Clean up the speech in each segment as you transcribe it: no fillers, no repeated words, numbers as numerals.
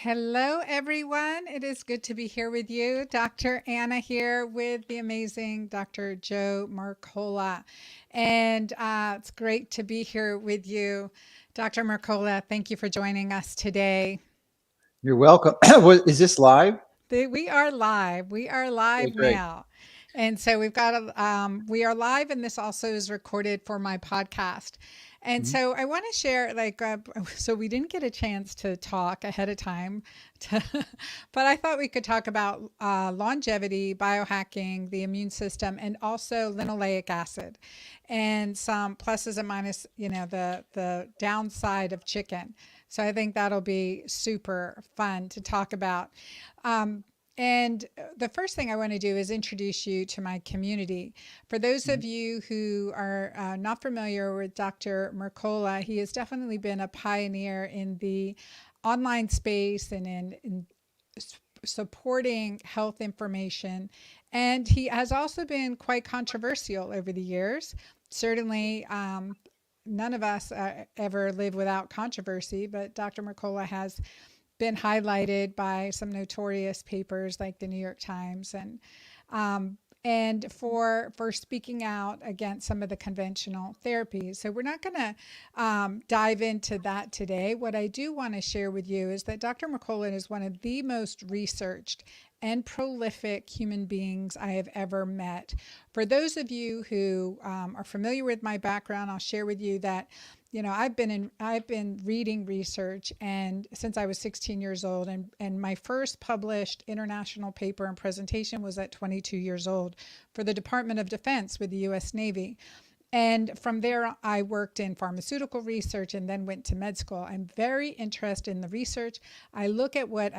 Hello, everyone. It is good to be here with you. Dr. Anna here with the amazing Dr. Joe Mercola. And it's great to be here with you. Dr. Mercola, thank you for joining us today. You're welcome. Is this live? We are live. We are Okay, live great. now. And so we are live, and this also is recorded for my podcast. And Mhm. so I want to share, so we didn't get a chance to talk ahead of time, to, but I thought we could talk about longevity, biohacking, the immune system, and also linoleic acid, and some pluses and minus, the downside of chicken. So I think that'll be super fun to talk about. Um, and the first thing I want to do is introduce you to my community. For those Mhm. of you who are not familiar with Dr. Mercola, he has definitely been a pioneer in the online space and in supporting health information. And he has also been quite controversial over the years. Certainly, none of us ever live without controversy, but Dr. Mercola has been highlighted by some notorious papers like the New York Times and for speaking out against some of the conventional therapies. So we're not going to dive into that today. What I do want to share with you is that Dr. McCullough is one of the most researched and prolific human beings I have ever met. For those of you who are familiar with my background, I'll share with you that I've been reading research and since I was 16 years old, and my first published international paper and presentation was at 22 years old for the Department of Defense with the US Navy. And from there, I worked in pharmaceutical research and then went to med school. I'm very interested in the research. I look at what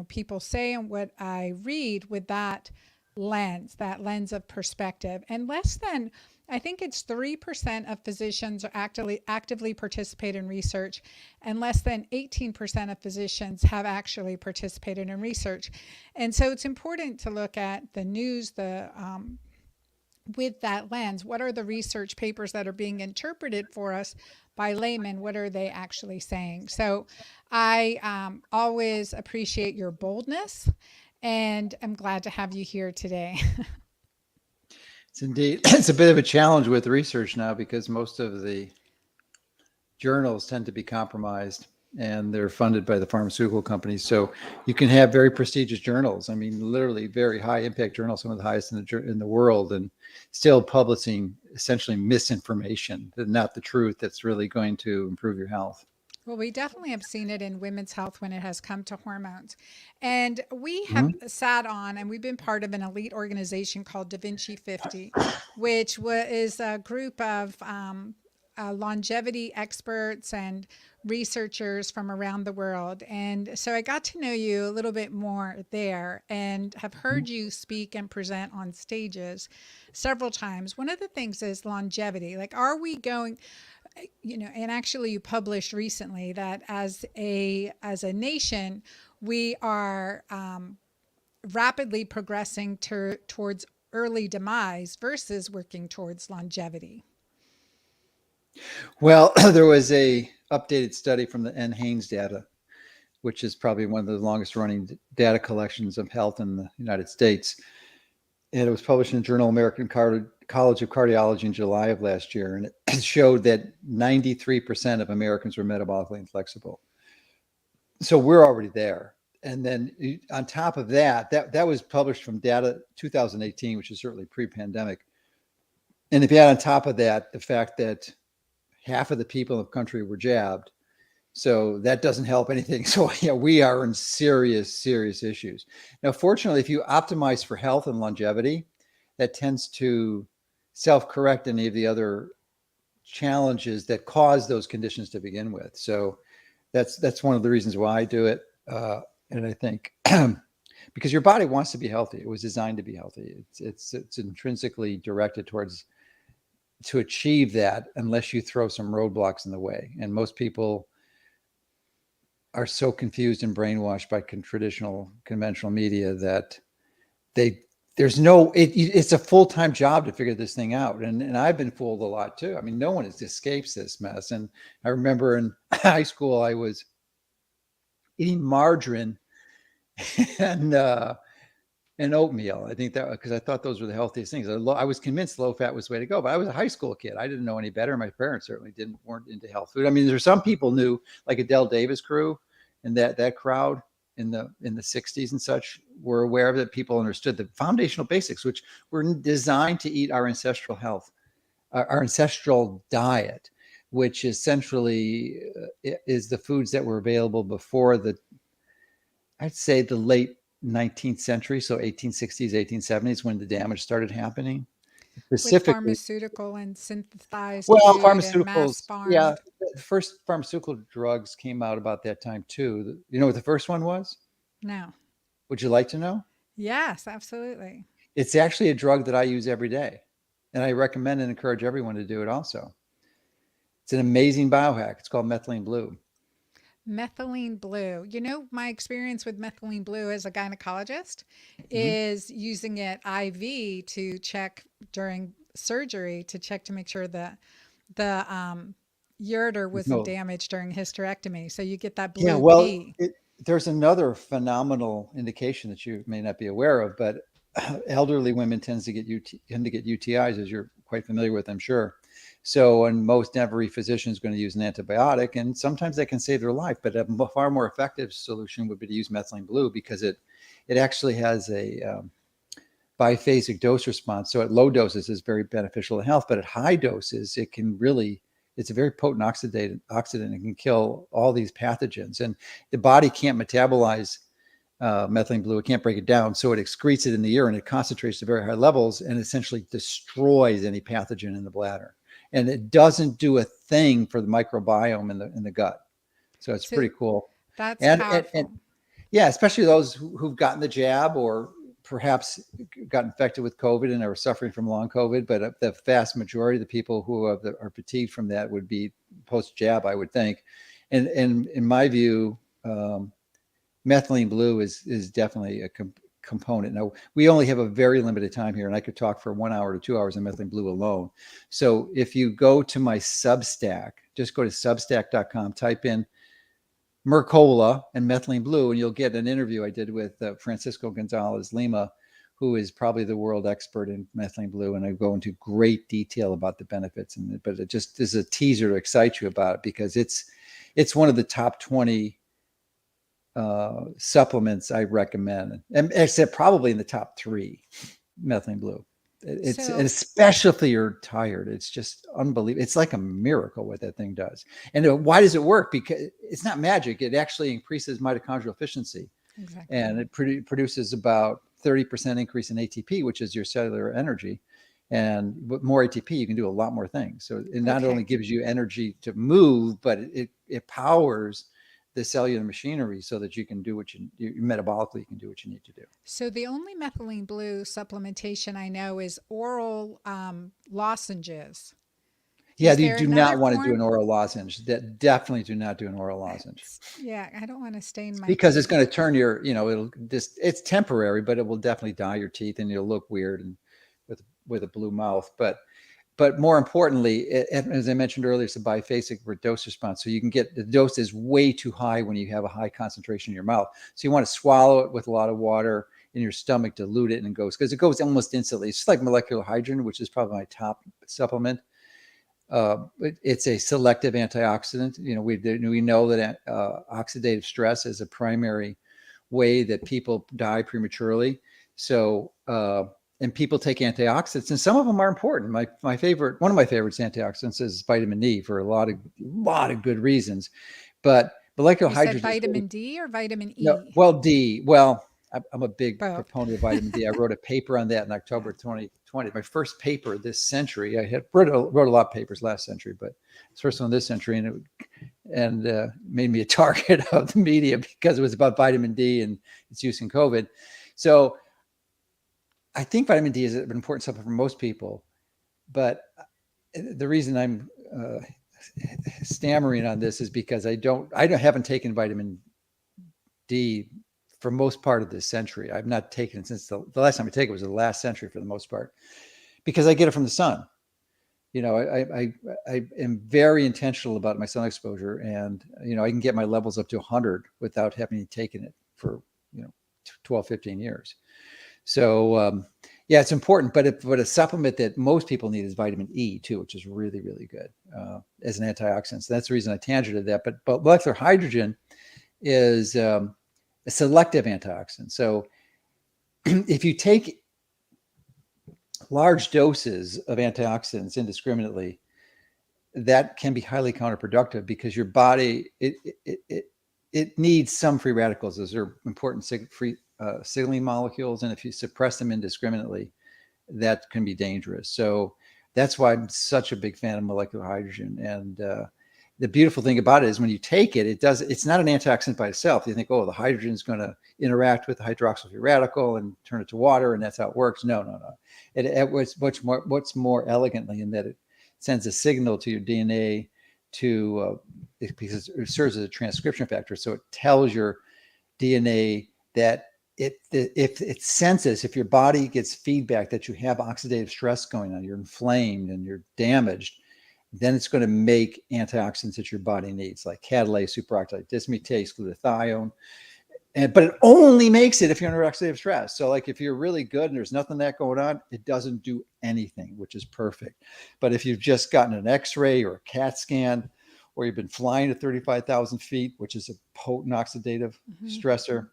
people say and what I read with that lens of perspective. And less than, I think it's 3% of physicians are actively participate in research, and less than 18% of physicians have actually participated in research. And so it's important to look at the news, the with that lens. What are the research papers that are being interpreted for us by laymen? What are they actually saying? So I always appreciate your boldness, and I'm glad to have you here today. It's indeed. It's a bit of a challenge with research now because most of the journals tend to be compromised and they're funded by the pharmaceutical companies. So you can have very prestigious journals. I mean, literally very high impact journals, some of the highest in the world, and still publishing essentially misinformation, not the truth that's really going to improve your health. Well, we definitely have seen it in women's health when it has come to hormones. And we have Mhm. sat on and we've been part of an elite organization called Da Vinci 50, which is a group of longevity experts and researchers from around the world. And so I got to know you a little bit more there and have heard you speak and present on stages several times. One of the things is longevity. Like, are we going, and actually you published recently that as a nation we are rapidly progressing towards early demise versus working towards longevity. Well, there was a updated study from the N. Haynes data, which is probably one of the longest running data collections of health in the United States. And it was published in the Journal American College of Cardiology in July of last year. And it showed that 93% of Americans were metabolically inflexible. So we're already there. And then on top of that, that was published from data 2018, which is certainly pre-pandemic. And if you add on top of that the fact that half of the people in the country were jabbed, so that doesn't help anything. So yeah, we are in serious, serious issues. Now, fortunately, if you optimize for health and longevity, that tends to self-correct any of the other challenges that cause those conditions to begin with. So that's one of the reasons why I do it. And I think because your body wants to be healthy, it was designed to be healthy. It's intrinsically directed towards to achieve that, unless you throw some roadblocks in the way. And most people are so confused and brainwashed by traditional conventional media that they there's no it's a full-time job to figure this thing out, and I've been fooled a lot too. I mean, no one escapes this mess. And I remember in high school I was eating margarine and and oatmeal. I think that because I thought those were the healthiest things. I was convinced low fat was the way to go, but I was a high school kid. I didn't know any better. My parents certainly weren't into health food. I mean, there's some people knew, like Adele Davis crew, and that crowd in the 60s and such were aware of it. People understood the foundational basics, which were designed to eat our ancestral health, our ancestral diet, which essentially is the foods that were available before I'd say the late 19th century, so 1860s, 1870s, when the damage started happening. with Specifically, pharmaceutical and synthesized well, food and mass pharmaceuticals, yeah, farmed. the first pharmaceutical drugs came out about that time too. You know what the first one was? No. Would you like to know? Yes, absolutely. It's actually a drug that I use every day, and I recommend and encourage everyone to do it also. It's an amazing biohack. It's called methylene blue. Methylene blue. You know, my experience with methylene blue as a gynecologist Mm-hmm. is using it IV to check during surgery to check to make sure that the ureter wasn't No, damaged during hysterectomy. So you get that yeah, blue well, pee. there's another phenomenal indication that you may not be aware of, but elderly women tend to get UTIs, as you're quite familiar with, I'm sure. So, and most every physician is going to use an antibiotic, and sometimes that can save their life. But a far more effective solution would be to use methylene blue because it actually has a biphasic dose response. So at low doses is very beneficial to health, but at high doses it can really it's a very potent oxidant and can kill all these pathogens. And the body can't metabolize methylene blue; it can't break it down, so it excretes it in the urine. It concentrates to very high levels and essentially destroys any pathogen in the bladder. And it doesn't do a thing for the microbiome in the gut. So it's So pretty cool. that's And powerful. yeah, especially those who've gotten the jab or perhaps got infected with COVID and are suffering from long COVID. But the vast majority of the people who are fatigued from that would be post jab, I would think. And in my view, methylene blue is definitely a component. Now, we only have a very limited time here, and I could talk for 1 hour to 2 hours on methylene blue alone. So if you go to my Substack, just go to substack.com, type in Mercola and methylene blue, and you'll get an interview I did with Francisco Gonzalez Lima, who is probably the world expert in methylene blue, and I go into great detail about the benefits. But it just is a teaser to excite you about it because it's one of the top 20 supplements I recommend, and except probably in the top 3, methylene blue. It's and So especially if you're tired, it's just unbelievable. It's like a miracle what that thing does. And why does it work? Because it's not magic. It actually increases mitochondrial efficiency, exactly. and it produces about 30% increase in ATP, which is your cellular energy. And with more ATP, you can do a lot more things. So it not only Okay. gives you energy to move, but it powers the cellular machinery so that you can do you metabolically you can do what you need to do. So the only methylene blue supplementation I know is oral lozenges. Yeah, Is you there do another not want to do form? an oral lozenge. That definitely do not do an oral lozenge Yeah, I don't want to stain my because it's teeth. going to turn it'll just it's temporary, but it will definitely dye your teeth and you'll look weird and with a blue mouth. But more importantly, as I mentioned earlier, it's a biphasic dose response. So you can get the dose is way too high when you have a high concentration in your mouth. So you want to swallow it with a lot of water in your stomach, dilute it, and it goes because it goes almost instantly. It's just like molecular hydrogen, which is probably my top supplement. It's a selective antioxidant. We know that oxidative stress is a primary way that people die prematurely. So and people take antioxidants, and some of them are important. One of my favorites antioxidants is vitamin D for a lot of good reasons. But molecular You said hydrogen is really vitamin D or vitamin no, E? well, D. Well, I'm a big Both. proponent of vitamin D. I wrote a paper on that in October Yeah. 2020. My first paper this century. I had wrote a lot of papers last century, but it's first one this century, and made me a target of the media because it was about vitamin D and its use in COVID. So I think vitamin D is an important supplement for most people, but the reason I'm stammering on this is because I haven't taken vitamin D for most part of this century. I've not taken it since the last time I take it was the last century for the most part because I get it from the sun. I am very intentional about my sun exposure, and I can get my levels up to 100 without having taken it for 12, 15 years. So yeah, it's important. But a supplement that most people need is vitamin E too, which is really, really good as an antioxidant. So that's the reason I tangented that. But molecular hydrogen is a selective antioxidant. So if you take large doses of antioxidants indiscriminately, that can be highly counterproductive because your body it needs some free radicals. Those are important signaling molecules, and if you suppress them indiscriminately, that can be dangerous. So that's why I'm such a big fan of molecular hydrogen. And the beautiful thing about it is when you take it, it's not an antioxidant by itself. You think, oh, the hydrogen is going to interact with the hydroxyl free radical and turn it to water, and that's how it works. No. It was much more elegantly in that it sends a signal to your DNA because it serves as a transcription factor. So it tells your DNA that if it senses, if your body gets feedback that you have oxidative stress going on, you're inflamed and you're damaged, then it's going to make antioxidants that your body needs, like catalase, superoxide dismutase, glutathione. But it only makes it if you're under oxidative stress. So like if you're really good and there's nothing that going on, it doesn't do anything, which is perfect. But if you've just gotten an X-ray or a CAT scan, or you've been flying at 35,000 feet, which is a potent oxidative stressor,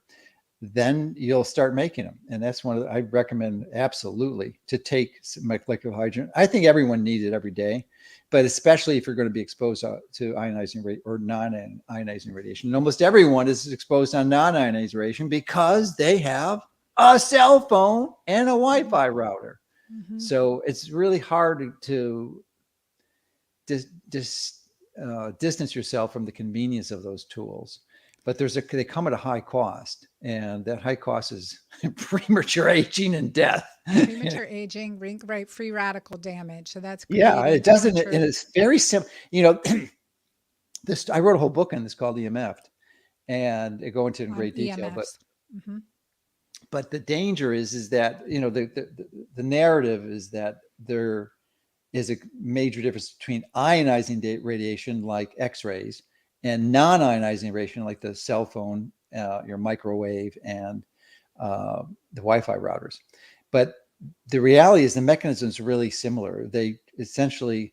then you'll start making them. And that's I recommend absolutely to take molecular hydrogen. I think everyone needs it every day, but especially if you're going to be exposed to ionizing or non-ionizing radiation. And almost everyone is exposed on non-ionizing radiation because they have a cell phone and a Wi-Fi router. So it's really hard to distance yourself from the convenience of those tools. But they come at a high cost, and that high cost is premature aging and death. Premature aging, right? Free radical damage. So that's Yeah, it doesn't. premature... It's very simple. I wrote a whole book on this called EMF, and I go into it in great detail. But the danger is that the narrative is that there is a major difference between ionizing radiation like X-rays and non-ionizing radiation like the cell phone, your microwave, and the Wi-Fi routers. But the reality is the mechanism is really similar. They essentially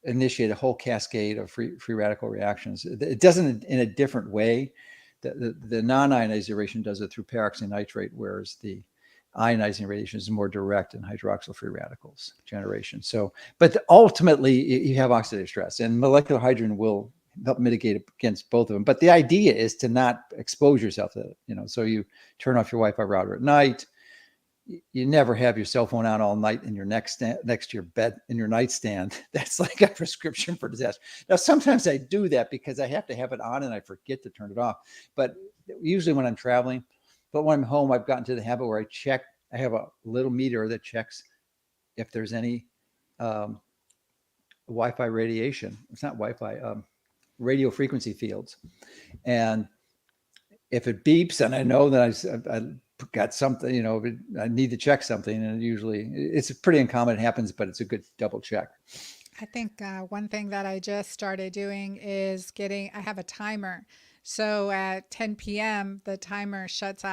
initiate a whole cascade of free radical reactions. It doesn't in a different way. The non-ionizing radiation does it through peroxynitrate, whereas the ionizing radiation is more direct in hydroxyl free radicals generation. So, but ultimately you have oxidative stress, and molecular hydrogen will help mitigate against both of them. But the idea is to not expose yourself to it, so you turn off your Wi-Fi router at night. You never have your cell phone out all night in your next to your bed in your nightstand. That's like a prescription for disaster. Now, sometimes I do that because I have to have it on and I forget to turn it off. But usually when I'm traveling, but when I'm home, I've gotten to the habit where I have a little meter that checks if there's any Wi-Fi radiation. It's not Wi-Fi, radio frequency fields. And if it beeps and I know that I got something, I need to check something, and usually it's pretty uncommon. It happens, but it's a good double check. I think one thing that I just started doing is I have a timer. So at 10 p.m., the timer shuts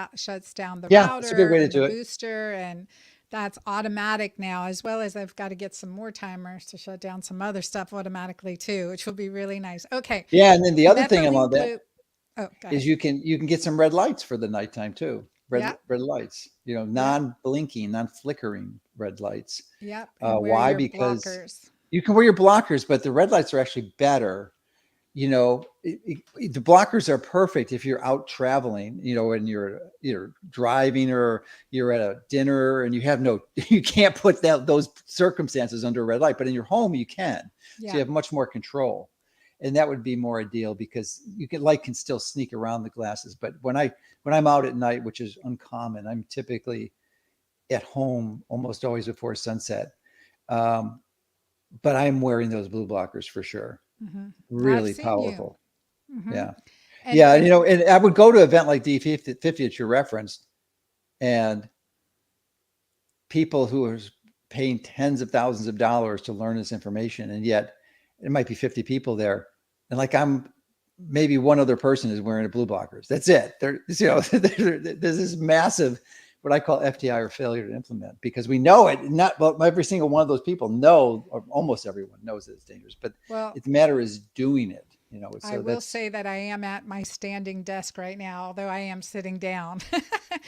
down the That's a good router way to and the do it. booster, and that's automatic now, as well as I've got to get some more timers to shut down some other stuff automatically too, which will be really nice. Okay. Yeah, and then the other thing Methylene about that blue. Oh, go is ahead. you can get some red lights for the nighttime too. Red Yep. lights, non-blinking, non-flickering red lights. Yep. And wear Why? your Because blockers. you can wear your blockers, but the red lights are actually better. The blockers are perfect if you're out traveling, and you're driving or you're at a dinner and you can't put those circumstances under a red light, but in your home you can. Yeah. So you have much more control. And that would be more ideal because light can still sneak around the glasses. But when I'm out at night, which is uncommon, I'm typically at home almost always before sunset. But I'm wearing those blue blockers for sure. Really I've seen you. powerful. Mm-hmm. Yeah. And, Yeah. and And I would go to an event like D50 that you referenced, and people who are paying tens of thousands of dollars to learn this information, and yet it might be 50 people there, and like I'm maybe one other person is wearing a blue blockers. That's it. There's this massive, what I call FDI or failure to implement, because we know it. Not well, every single one of those people know, or almost everyone knows that it's dangerous, but Well, the matter is doing it. I So will that's say that I am at my standing desk right now, although I am sitting down.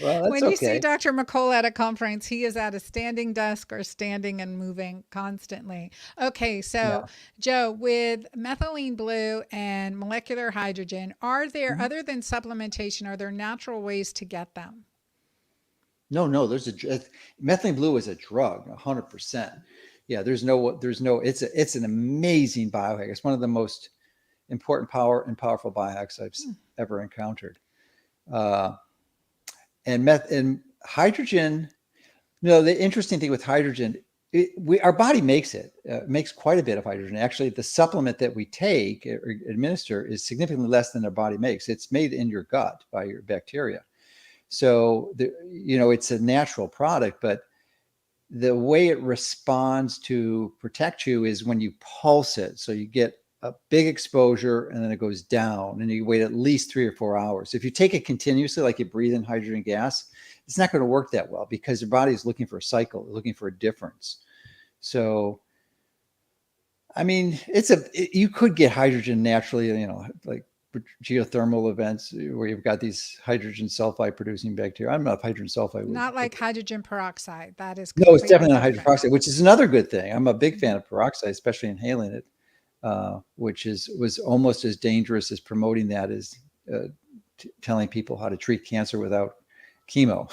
well, that's When you see okay. Dr. McCullough at a conference, he is at a standing desk or standing and moving constantly. Okay, so Yeah. Joe, with methylene blue and molecular hydrogen, are there, Mhm. other than supplementation, are there natural ways to get them? No, no, methylene blue is a drug, 100%. Yeah, it's an amazing biohack. It's one of the most important powerful biohacks I've Hmm. ever encountered. Uh, and hydrogen, the interesting thing with hydrogen, our body makes makes quite a bit of hydrogen. Actually, the supplement that we take or administer is significantly less than our body makes. It's made in your gut by your bacteria. So, it's a natural product, but the way it responds to protect you is when you pulse it. So you get a big exposure and then it goes down, and you wait at least 3 or 4 hours. If you take it continuously, like you breathe in hydrogen gas, it's not going to work that well because your body is looking for a cycle, looking for a difference. So, I mean, you could get hydrogen naturally, like geothermal events where you've got these hydrogen sulfide producing bacteria. I don't know if hydrogen sulfide would. Not like hydrogen peroxide. That is No, it's completely definitely not hydrogen different. peroxide, which is another good thing. I'm a big fan Mhm. of peroxide, especially inhaling it, which was almost as dangerous as promoting that as uh, telling people how to treat cancer without chemo,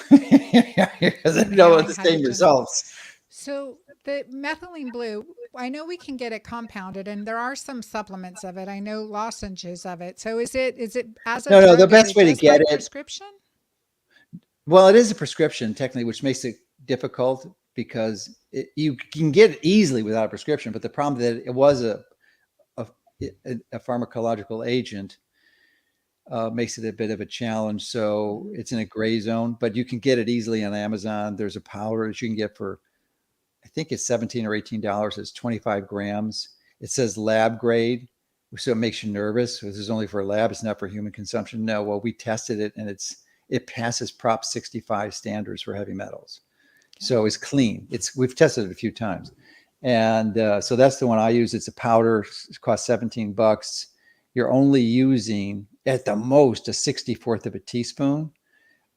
because I know Inhaling the same hydrogen. results. So the methylene blue, I know we can get it compounded, and there are some supplements of it. I know lozenges of it. So is it as a No, no, the drug? Is best it way to just by get it, prescription? well, it is a prescription technically, which makes it difficult because you can get it easily without a prescription. But the problem that it was a, a pharmacological agent makes it a bit of a challenge. So Mhm. it's in a gray zone, but you can get it easily on Amazon. There's a powder that you can get for, I think it's $17 or $18. It's 25 grams. It says lab grade, so it makes you nervous. This is only for a lab. It's not for human consumption. No, well, we tested it and it passes Prop 65 standards for heavy metals. Okay. So it's clean. We've tested it a few times, and so that's the one I use. It's a powder. It costs $17. You're only using at the most a 64th of a teaspoon,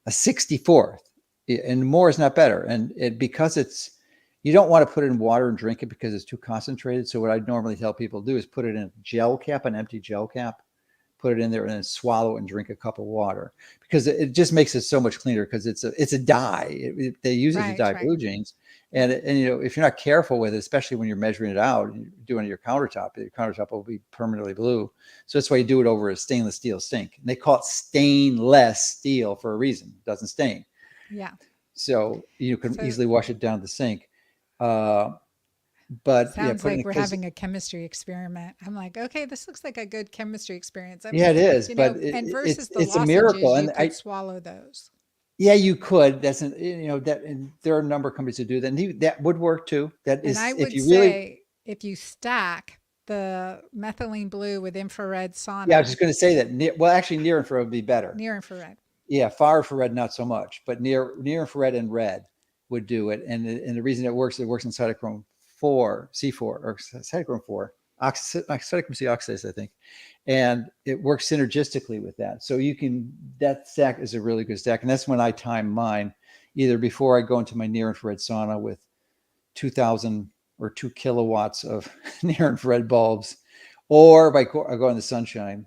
a 64th, and more is not better. And because you don't want to put it in water and drink it because it's too concentrated. So what I normally tell people to do is put it in a gel cap, an empty gel cap, put it in there and then swallow it and drink a cup of water, because it just makes it so much cleaner, because it's a dye. They use it to Right, dye right. blue jeans. Yeah. And if you're not careful with it, especially when you're measuring it out and you're doing your countertop will be permanently blue. So that's why you do it over a stainless steel sink. And they call it stainless steel for a reason. It doesn't stain. Yeah. So you can So easily wash it down the sink. Uh, but yeah, sounds put it in, like we're because having a chemistry experiment. I'm like, okay, this looks like a good chemistry experience. yeah, it is, but And it's versus the it's a miracle. lozenges, you And could swallow those. yeah, you could. And there are a number of companies that do that. And that would work too. That And I is, if would you really, say if you stack the methylene blue with infrared yeah, I was sauna, just going to say that. Well, actually, near infrared would be better. near infrared. Yeah, far infrared, not so much, but near infrared and red would do it. And the reason it works in cytochrome 4, C4, or cytochrome 4, cytochrome C oxidase, I think. And it works synergistically with that. So that stack is a really good stack. And that's when I time mine, either before I go into my near infrared sauna with 2000 or 2 kilowatts of near infrared bulbs, or I go in the sunshine,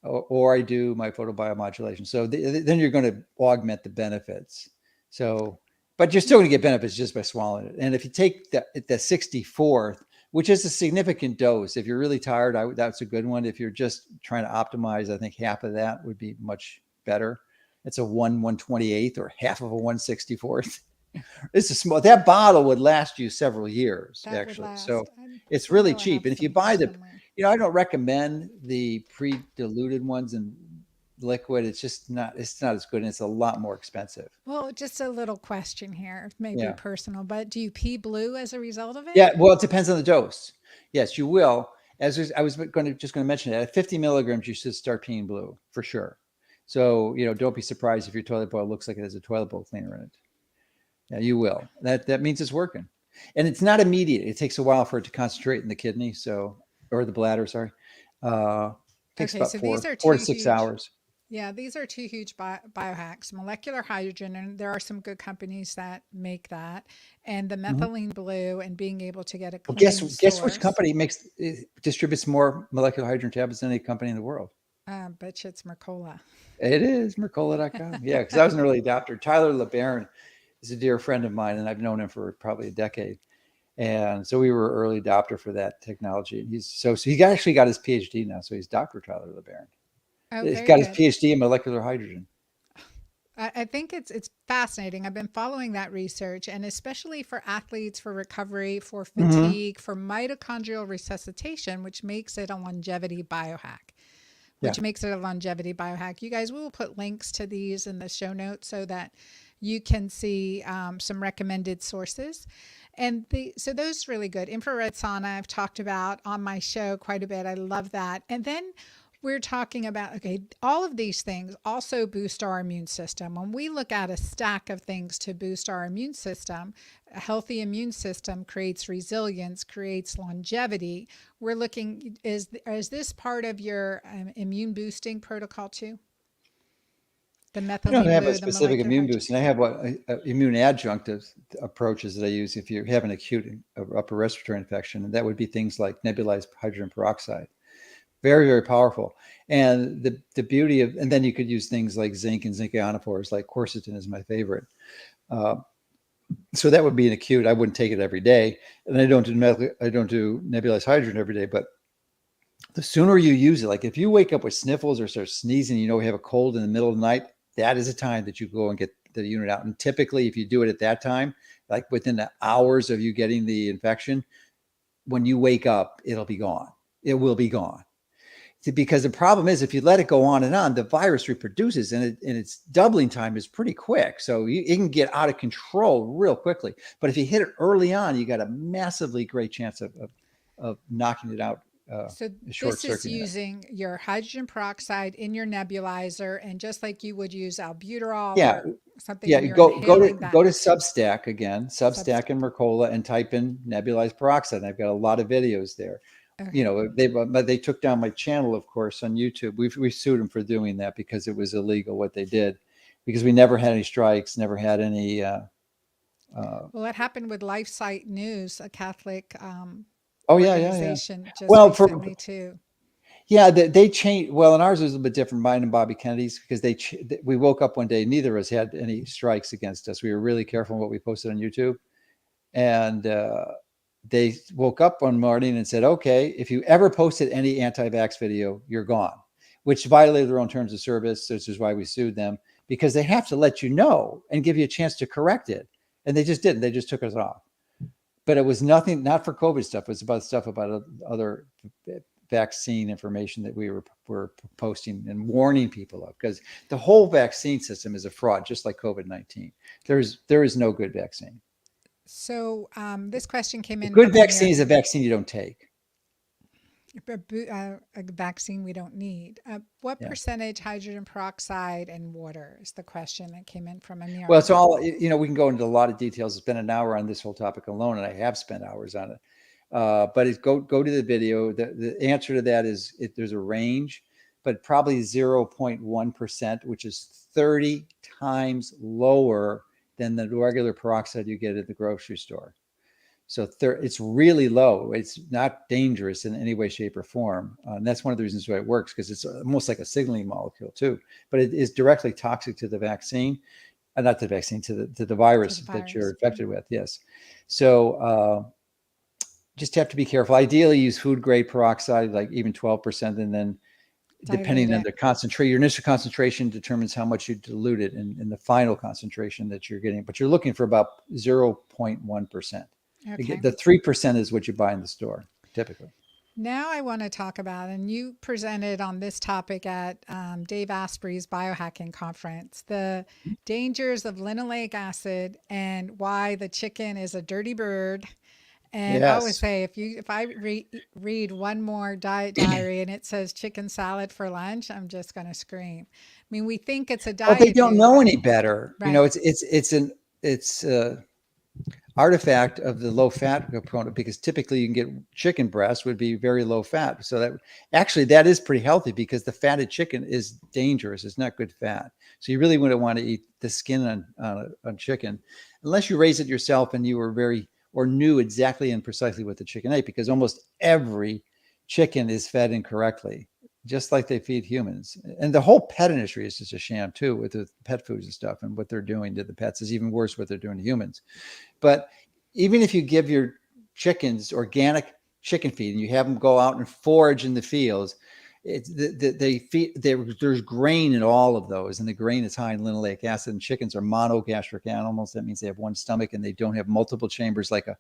or I do my photobiomodulation. So then you're going to augment the benefits. So, but you're still going to get benefits just by swallowing it. And if you take the 64th, which is a significant dose, if you're really tired, that's a good one. If you're just trying to optimize, I think half of that would be much better. It's a 1/128th or half of a 1/64th. It's a small, that bottle would last you several years, That would actually. So last. it's I really know I cheap. have And if you some buy somewhere. I don't recommend the pre-diluted ones, and liquid, it's not as good, and it's a lot more expensive. Well, just a little question here, maybe Yeah. personal, but do you pee blue as a result of it? Yeah. Well, it depends on the dose. Yes, you will. I was going to mention it, at 50 milligrams, you should start peeing blue for sure. So, don't be surprised if your toilet bowl looks like it has a toilet bowl cleaner in it. Yeah, you will. That means it's working. And it's not immediate. It takes a while for it to concentrate in the kidney, or the bladder, sorry. Takes Okay, about so these are 4 to 6 hours. yeah, these are two huge biohacks, molecular hydrogen, and there are some good companies that make that, and the Mhm. methylene blue and being able to get a Well, clean guess which source. company distributes more molecular hydrogen tablets than any company in the world? Bet you it's Mercola. It is Mercola.com. Yeah, because I was an early adopter. Tyler LeBaron is a dear friend of mine, and I've known him for probably a decade. And so we were early adopter for that technology. And he actually got his PhD now. So he's Dr. Tyler LeBaron. Oh, He's very got his good. PhD in molecular hydrogen. I think it's fascinating. I've been following that research, and especially for athletes, for recovery, for Hmm. fatigue, for mitochondrial resuscitation, which makes it a longevity biohack. Yeah. Which makes it a longevity biohack. You guys, we will put links to these in the show notes so that you can see some recommended sources. And so those really good. Infrared sauna, I've talked about on my show quite a bit. I love that. And then we're talking about, okay, all of these things also boost our immune system. When we look at a stack of things to boost our immune system, a healthy immune system creates resilience, creates longevity. We're looking, is this part of your immune boosting protocol too? The I don't methylene have a blue, the specific molecular immune hydrogen. boost, and I have immune adjunctive approaches that I use if you have an acute upper respiratory infection, and that would be things like nebulized hydrogen peroxide. Very, very powerful. And the beauty of, and then you could use things like zinc and zinc ionophores, like quercetin is my favorite. Uh, so that would be an acute. I wouldn't take it every day, and I don't do nebulized hydrogen every day. But the sooner you use it, like if you wake up with sniffles or start sneezing, you have a cold in the middle of the night, that is a time that you go and get the unit out. And typically, if you do it at that time, like within the hours of you getting the infection, when you wake up, it'll be gone. It will be gone. Because the problem is, if you let it go on and on, the virus reproduces, and its doubling time is pretty quick. So it can get out of control real quickly. But if you hit it early on, you got a massively great chance of knocking it out, So short this is circuiting it. using your hydrogen peroxide in your nebulizer, and just like you would use albuterol Yeah, or something, yeah. and you're Go to inhaling that Substack again, Substack and substance. Mercola, and type in nebulized peroxide. And I've got a lot of videos there. Okay. They took down my channel, of course, on YouTube. We sued them for doing that because it was illegal what they did, because we never had any strikes, never had any. Uh, Well, it happened with LifeSite News, a Catholic oh yeah, yeah, yeah. organization, just Well, for recently too. yeah, they changed. Well, and ours was a bit different, mine and Bobby Kennedy's, because we woke up one day, neither of us had any strikes against us. We were really careful in what we posted on YouTube, and they woke up one morning and said, okay, if you ever posted any anti-vax video, you're gone, which violated their own terms of service. This is why we sued them, because they have to let you know and give you a chance to correct it. And they just didn't. They just took us off. But it was nothing, not for COVID stuff. It was about stuff about other vaccine information that were posting and warning people of, because the whole vaccine system is a fraud, just like COVID-19. There is no good vaccine. So this question came A in good from vaccine Amir. is a vaccine you don't take. A vaccine we don't need. What Yeah. percentage hydrogen peroxide and water is the question that came in from Well, Amir. it's all, we can go into a lot of details. It's been an hour on this whole topic alone, and I have spent hours on it. But go to the video. The answer to that is there's a range, but probably 0.1%, which is 30 times lower than the regular peroxide you get at the grocery store. So it's really low. It's not dangerous in any way, shape, or form. And that's one of the reasons why it works, because it's almost like a signaling molecule too. But it is directly toxic to the vaccine, not the vaccine, to the To virus the that you're virus. infected with. Yes. So just have to be careful. Ideally, use food grade peroxide, like even 12%, and then Dilute depending on it. the concentration, your initial concentration determines how much you dilute it in the final concentration that you're getting. But you're looking for about 0.1%. Okay. The 3% is what you buy in the store typically. Now I want to talk about, and you presented on this topic at Dave Asprey's biohacking conference, the dangers of linoleic acid and why the chicken is a dirty bird. And I always Yes. say, if I read one more diet diary and it says chicken salad for lunch, I'm just going to scream. I mean, we think it's a Well, they diet don't food, know but any better. You know, right. it's artifact of the low fat component, because typically you can get chicken breast would be very low fat. So that actually that is pretty healthy, because the fatted chicken is dangerous. It's not good fat. So you really wouldn't want to eat the skin on chicken unless you raise it yourself and you were very or knew exactly and precisely what the chicken ate, because almost every chicken is fed incorrectly, just like they feed humans. And the whole pet industry is just a sham too, with the pet foods and stuff, and what they're doing to the pets is even worse what they're doing to humans. But even if you give your chickens organic chicken feed and you have them go out and forage in the fields, there's grain in all of those, and the grain is high in linoleic acid. And chickens are monogastric animals. That means they have one stomach and they don't have multiple chambers like a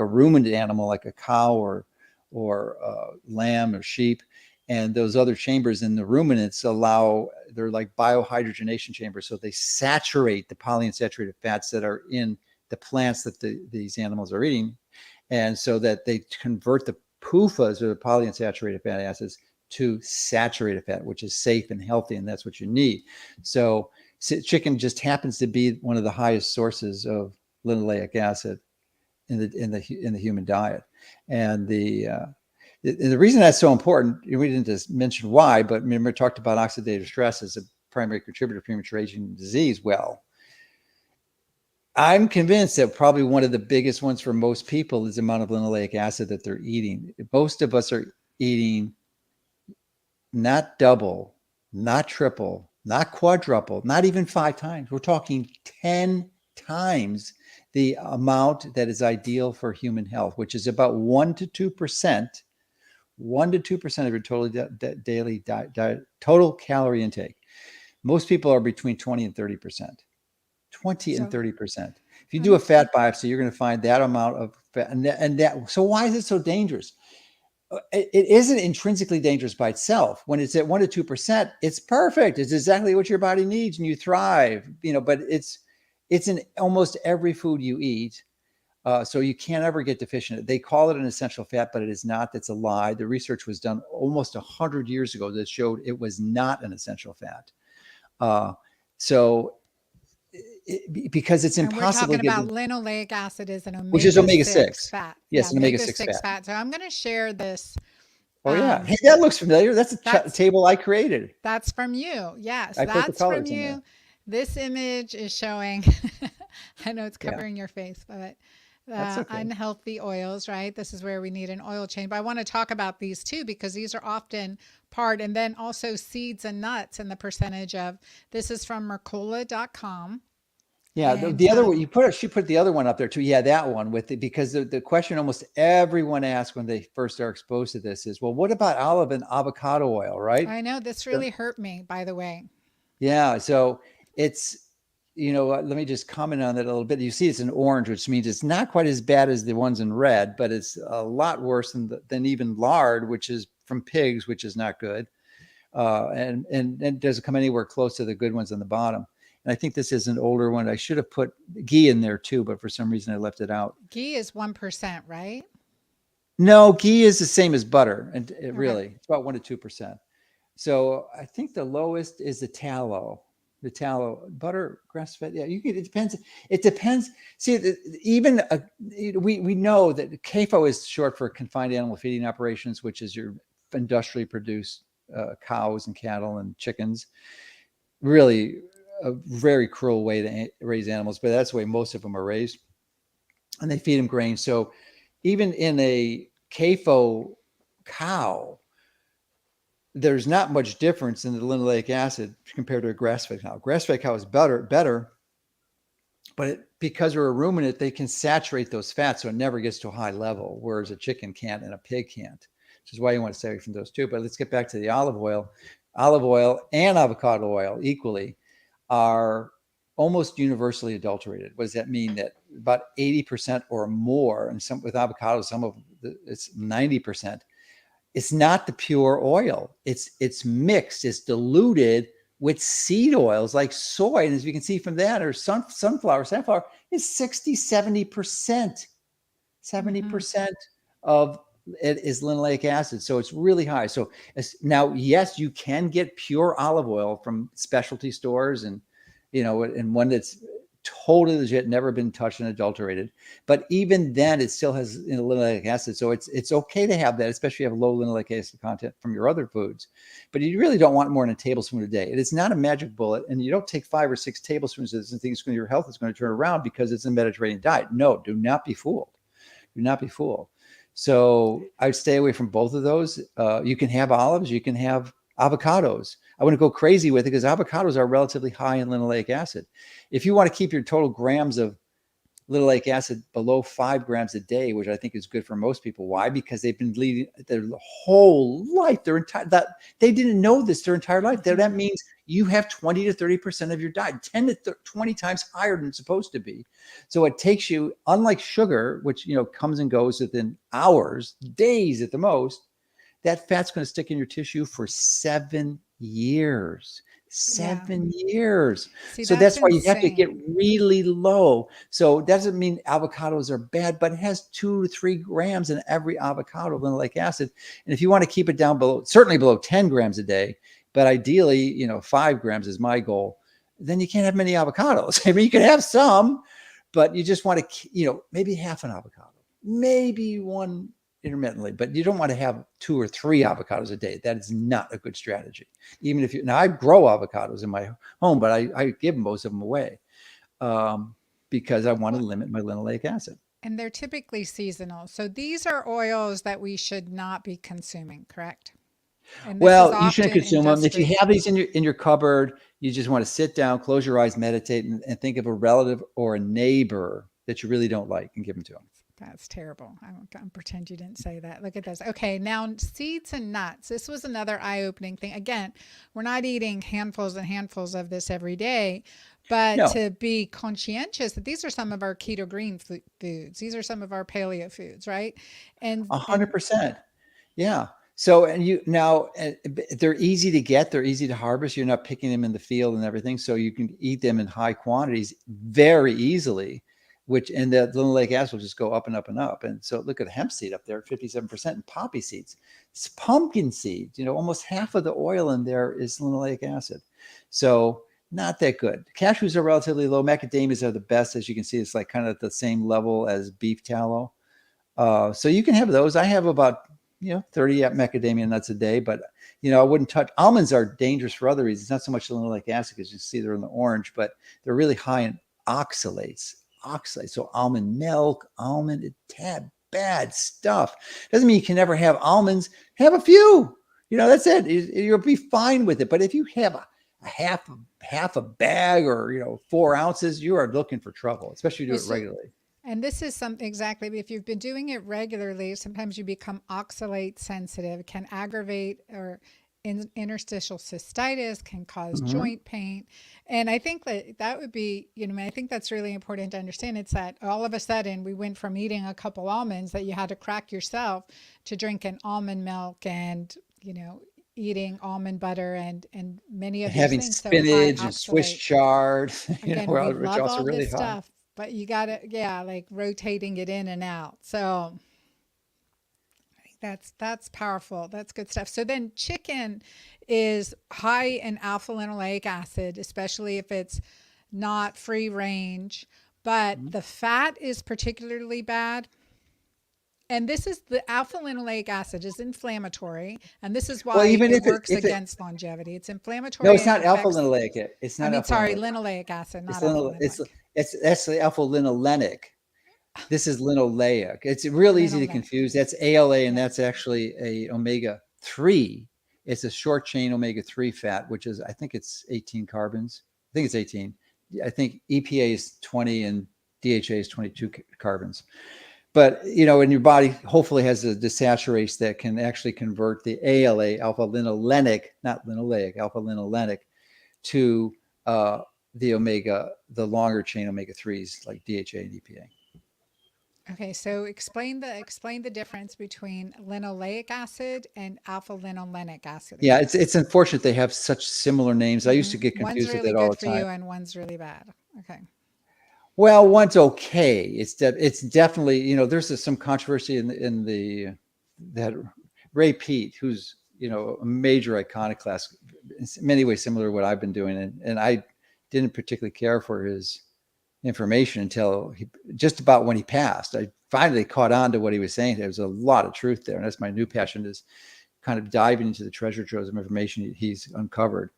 ruminant animal, like a cow or lamb or sheep. And those other chambers in the ruminants they're like biohydrogenation chambers, so they saturate the polyunsaturated fats that are in the plants that these animals are eating, and so that they convert the PUFAs, or the polyunsaturated fatty acids, to saturated fat, which is safe and healthy, and that's what you need. So chicken just happens to be one of the highest sources of linoleic acid in the human diet, and the reason that's so important, we didn't just mention why, but remember, talked about oxidative stress as a primary contributor to premature aging and disease. Well, I'm convinced that probably one of the biggest ones for most people is the amount of linoleic acid that they're eating. Most of us are eating not double, not triple, not quadruple, not even 5 times. We're talking 10 times the amount that is ideal for human health, which is about 1 to 2%, 1 to 2% of your total daily diet, total calorie intake. Most people are between 20 and 30%. 20 and So 30%. If you do a I'm fat biopsy, you're going to find that amount of fat. So why is it so dangerous? It isn't intrinsically dangerous by itself. When it's at 1 to 2%, it's perfect. It's exactly what your body needs, and you thrive. But it's in almost every food you eat. So you can't ever get deficient. They call it an essential fat, but it is not. That's a lie. The research was done almost 100 years ago that showed it was not an essential fat. So because it's And we're impossible to talking get, about linoleic acid is an which is omega omega 6 6. fat. Yeah, Yes, an omega omega 6 6 fat. fat. So I'm going to share this. Oh yeah, Um, hey, that looks familiar. That's a that's table I created. that's from you. Yes, I put the that's from colors in there. you. This image is showing. I know it's Yeah, covering your face, but that's okay. unhealthy oils, right? This is where we need an oil change. But I want to talk about these too because these are often part, and then also seeds and nuts and the percentage of. This is from Mercola.com. Yeah, And the other one she put the other one up there too. Yeah, that one with it, because the question almost everyone asks when they first are exposed to this is, well, what about olive and avocado oil, right? I know this really hurt me, by the way. Yeah, so it's, let me just comment on that a little bit. You see it's in orange, which means it's not quite as bad as the ones in red, but it's a lot worse than even lard, which is from pigs, which is not good. And it doesn't come anywhere close to the good ones on the bottom. And I think this is an older one. I should have put ghee in there too, but for some reason I left it out. Ghee is 1%, right? No, ghee is the same as butter, and Okay. it's about 1 to 2%. So I think the lowest is the tallow. The tallow, butter, grass fed. Yeah, you can. It depends. It depends. See, even we know that CAFO is short for confined animal feeding operations, which is your industrially produced cows and cattle and chickens. Really, a very cruel way to raise animals, but that's the way most of them are raised, and they feed them grain. So even in a CAFO cow, there's not much difference in the linoleic acid compared to a grass-fed cow. Grass-fed cow is better, but because they're a ruminant, they can saturate those fats so it never gets to a high level, whereas a chicken can't and a pig can't, which is why you want to stay away from those two. But let's get back to the olive oil. Olive oil and avocado oil equally are almost universally adulterated. What does that mean? That about 80% or more, and some with avocados, some of it's 90%, it's not the pure oil. It's mixed, it's diluted with seed oils like soy. And as you can see from that, or safflower is 60, 70%. Mm-hmm. 70% of it is linoleic acid. So it's really high. So now, yes, you can get pure olive oil from specialty stores and, and one that's totally legit, never been touched and adulterated. But even then, it still has linoleic acid. So it's okay to have that, especially if you have low linoleic acid content from your other foods. But you really don't want more than a tablespoon a day. It is not a magic bullet, and you don't take 5 or 6 tablespoons of this and think your health is going to turn around because it's a Mediterranean diet. No, do not be fooled. Do not be fooled. So I'd stay away from both of those. You can have olives, you can have avocados. I wouldn't go crazy with it because avocados are relatively high in linoleic acid. If you want to keep your total grams of linoleic acid below 5 grams a day, which I think is good for most people. Why? Because they've been leading their whole life, they didn't know this their entire life. Mm-hmm. That means you have 20 to 30% of your diet, 10 to 20 times higher than it's supposed to be. So it takes you, unlike sugar, which comes and goes within hours, days at the most, that fat's going to stick in your tissue for 7 years. Yeah. 7 years. See, So that's that's why you have to get insane. really low. So that doesn't mean avocados are bad, but it has 2 to 3 grams in every avocado of linoleic acid. And if you want to keep it down below, certainly below 10 grams a day, but ideally, 5 grams is my goal, then you can't have many avocados. I mean, you can have some, but you just want to, maybe half an avocado, maybe one intermittently, but you don't want to have 2 or 3 avocados a day. That is not a good strategy. Even if now I grow avocados in my home, but I give most of them away because I want to Well, limit my linoleic acid. and they're typically seasonal. So these are oils that we should not be consuming, correct? And this is Well, you shouldn't often consume them. If you industrial. have these in your cupboard, you just want to sit down, close your eyes, meditate, and think of a relative or a neighbor that you really don't like and give them to them. That's terrible. I won't pretend you didn't say that. Look at this. Okay, now seeds and nuts. This was another eye-opening thing. Again, we're not eating handfuls and handfuls of this every day, but No, to be conscientious that these are some of our keto green foods. These are some of our paleo foods, right? And 100%. Yeah. So, and you now they're easy to get, they're easy to harvest. You're not picking them in the field and everything. So you can eat them in high quantities very easily, and the linoleic acid will just go up and up and up. And so look at the hemp seed up there, 57%, and poppy seeds. It's pumpkin seeds, almost half of the oil in there is linoleic acid. So not that good. Cashews are relatively low. Macadamias are the best. As you can see, it's like kind of at the same level as beef tallow. So you can have those. I have about 30 macadamia nuts a day, but I wouldn't touch almonds. Are dangerous for other reasons. Not so much the linoleic acid, because you see they're in the orange, but they're really high in oxalates. So almond milk, bad stuff. Doesn't mean you can never have almonds. Have a few. That's it. You'll be fine with it. But if you have a half a bag or 4 ounces, you are looking for trouble, especially if you well, do it so regularly. and this is something exactly, if you've been doing it regularly, sometimes you become oxalate sensitive, can aggravate or interstitial cystitis, can cause Mhm. joint pain. And I think that would be, I think that's really important to understand. It's that all of a sudden we went from eating a couple almonds that you had to crack yourself to drinking almond milk and, eating almond butter and many of these Having things. So high spinach and Swiss oxalate. chard, Again, we which love also all really this high. stuff, but you gotta, yeah, like rotating it in and out. So that's powerful. That's good stuff. So then chicken is high in alpha linoleic acid, especially if it's not free range, but Mhm. the fat is particularly bad. And this is the alpha linoleic acid is inflammatory, and this is Well, why even it if works it against longevity. It's no, inflammatory it's and not alpha affects, linoleic. It's I not mean, alpha sorry, linoleic. linoleic acid, It's not alpha it's linoleic. that's the alpha linolenic. This is linoleic. It's real easy to Linoleic. confuse. That's ALA, and Yeah. that's actually a omega 3. It's a short chain omega 3 fat, which is, I think it's 18 carbons. I think it's 18. I think EPA is 20 and DHA is 22 carbons. But in your body hopefully has a desaturase that can actually convert the ALA, alpha linolenic, not linoleic, alpha linolenic, to the longer chain omega 3s like DHA and EPA. Okay, so explain the difference between linoleic acid and alpha linolenic acid Yeah, again. it's unfortunate they have such similar names. I used to get One's confused with really it all good the for time. you and one's really bad. Okay. Well, one's okay. It's definitely, there's some controversy in the that Ray Pete, who's a major iconoclast, in many ways similar to what I've been doing, and I didn't particularly care for his information until just about when he passed. I finally caught on to what he was saying. There was a lot of truth there, and that's my new passion, is kind of diving into the treasure troves of information he's uncovered.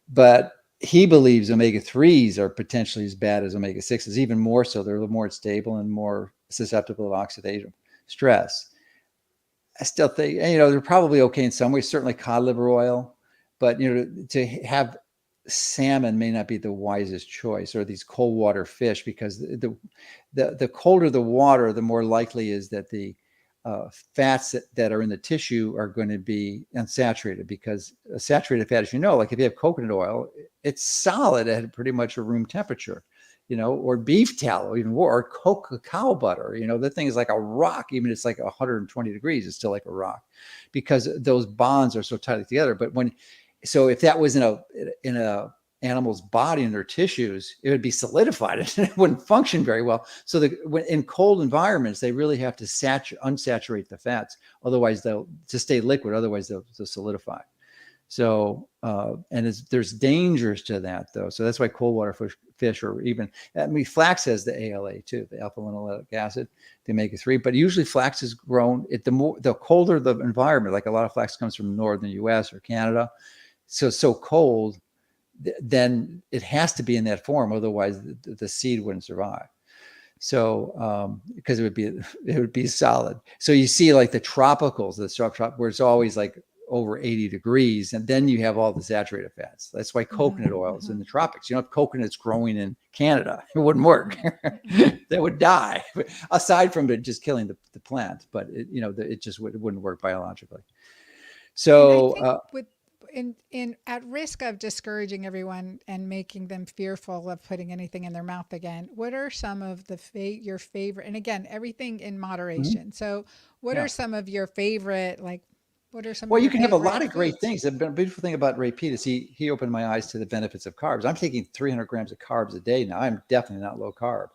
But he believes omega-3s are potentially as bad as omega-6s, even more so. They're a little more stable and more susceptible to oxidative stress. I still think, they're probably okay in some ways, certainly cod liver oil, but, to have salmon may not be the wisest choice, or these cold water fish, because the colder the water, the more likely is that the fats that are in the tissue are going to be unsaturated, because a saturated fat, as you know, like if you have coconut oil, it's solid at pretty much a room temperature, or beef tallow, even more, or cow butter. The thing is like a rock. Even it's like 120 degrees, it's still like a rock, because those bonds are so tightly together. But so if that was in a animal's body and their tissues, it would be solidified and it wouldn't function very well. So in cold environments, they really have to unsaturate the fats, otherwise they'll to stay liquid. Otherwise they'll solidify. So, and there's dangers to that, though. So that's why cold water fish, or even, flax has the ALA too, the alpha linolenic acid, the omega-3. But usually flax is grown the colder the environment. Like a lot of flax comes from northern U.S. or Canada, so cold, then it has to be in that form. Otherwise, the seed wouldn't survive. So, because it would be solid. So you see, like the tropicals, the subtropical, where it's always like over 80 degrees, and then you have all the saturated fats. That's why coconut oil is in the tropics. If coconut's growing in Canada, it wouldn't work. That would die. Aside from it just killing the plant, but it just wouldn't work biologically. And I think So, with in at risk of discouraging everyone and making them fearful of putting anything in their mouth again, what are some of your favorite, and again, everything in mhm, moderation. So, what yeah. are some of your favorite, like what are some of Well, you your can have a lot favorite of great foods? things. The beautiful thing about Ray Pete is he opened my eyes to the benefits of carbs. I'm taking 300 grams of carbs a day now. I'm definitely not low carb.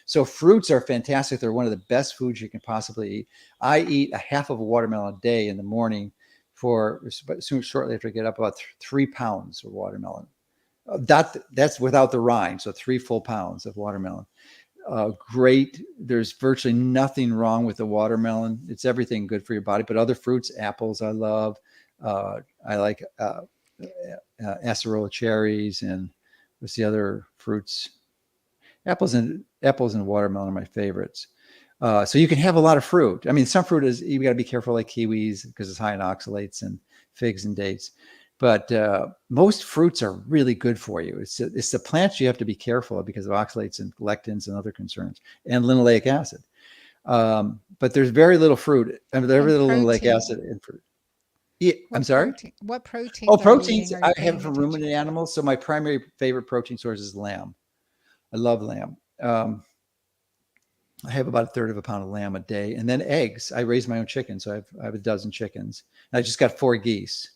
So fruits are fantastic. They're one of the best foods you can possibly eat. I eat a half of a watermelon a day in the morning shortly after I get up, about 3 pounds of watermelon. That's without the rind. So 3 full pounds of watermelon. Great. There's virtually nothing wrong with the watermelon. It's everything good for your body. But other fruits, apples, I love. I like acerola cherries, and what's the other fruits? Apples and watermelon are my favorites. So you can have a lot of fruit. I mean, some fruit is, you got to be careful, like kiwis, because it's high in oxalates, and figs and dates. But most fruits are really good for you. It's the plants you have to be careful of because of oxalates and lectins and other concerns, and linoleic acid. But there's very little fruit. I mean, very And little linoleic protein. acid in fruit. Yeah, I'm sorry. What Oh, proteins are you eating? proteins. Are I you have paying from attention? ruminant animals. So my primary favorite protein source is lamb. I love lamb. I have about a third of a pound of lamb a day, and then eggs. I raise my own chickens, so I have a dozen chickens. And I just got 4 geese